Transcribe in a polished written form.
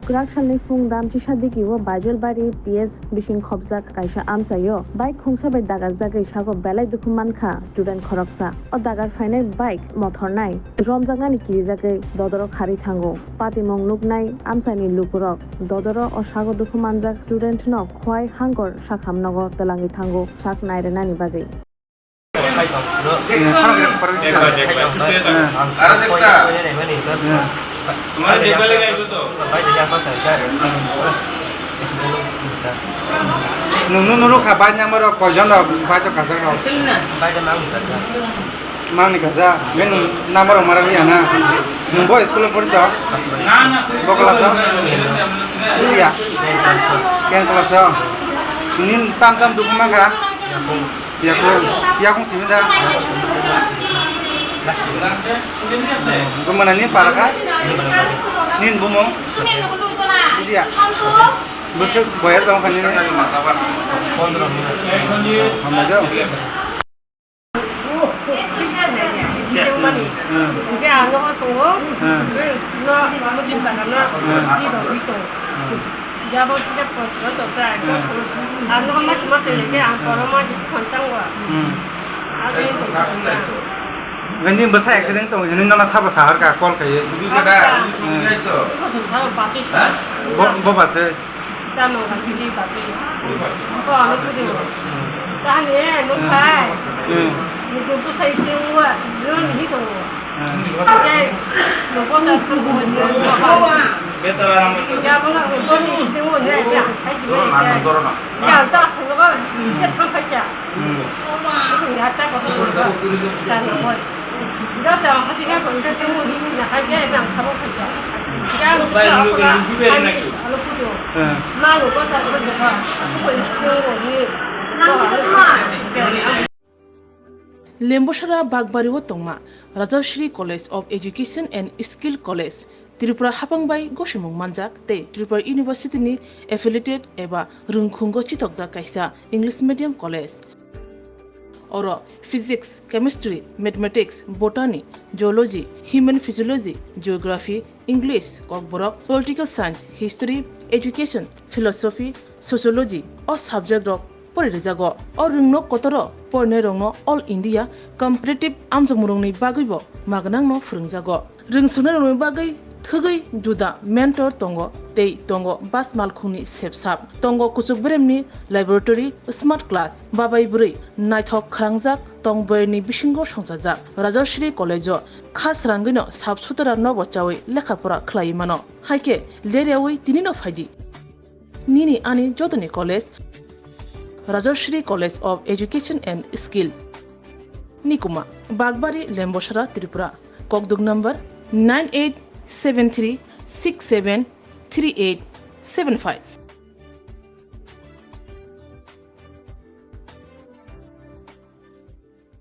Krak salni fung damchi sadiki wo Baijalbari PS bising khobjak kaisa Amchaio bike khongsa bai dagar jagai sago belai dukhu mankha student Kharkha o dagar fainai bike mothor nai romjagnani kirijagai dodoro khari thango patimong nuknai Amchaini lukurok dodoro o sago dukhu manjak Studentno Khowai hangor sakhamnogo telangi thango sak naire nani bagai तुम्हारे देखा लेगा इसको तो भाई जगह पर Nunu kabarnya mero kojon ro baca kasar ro. भाई जब Mang ni kaza, men namaro marali ana. Numbo sekolah pun tu. Bokala tu. Iya. Kian kelas tu. Ini tam dokumen kan? Ya kong sini dah. Kemana ni paraka? Nin bumong. Iya. Besok bayar sama kan ini. Kamu jauh. Ini besar accident tu, ini nama siapa sahar ka call kaya. Bawa se. Lemboshara Bagbari Wotongma, Rajashri College of Education and Skill College, Tripura Hapangbai Goshimung Manjak, Te Tripura University ni affiliated eba Rungkhungo Chitokja Kaisa English Medium College. Oro Physics, Chemistry, Mathematics, Botany, Geology, Human Physiology, Geography, English, Kokborok, Political Science, History, Education, Philosophy, Sociology, or subject of Porijago, or Rungno Kotoro, Pornerongno, All India, Competitive Amjamurongni Bagibo, Magnangno Frungjago. Rungsuna Bagai, Thugai, Juda, Mentor Tongo, Tei Tongo, Bas Malkuni Sepsap, Tongo Kusubremni, Laboratory, Smart Class, Babai Buri, Nighthawk Krangjak, Tongberni Bishingo Shonsajak, Rajashri College, Khas Rangino, Subsutara Novochawi, Lekapura Klaimano, Haike, Leriawi, Dinino Fadi. Nini Ani Jotani College, Rajashri College of Education and Skill. Nikuma, Bagbari, Lemboshara, Tripura. Kokdug number 9873673875.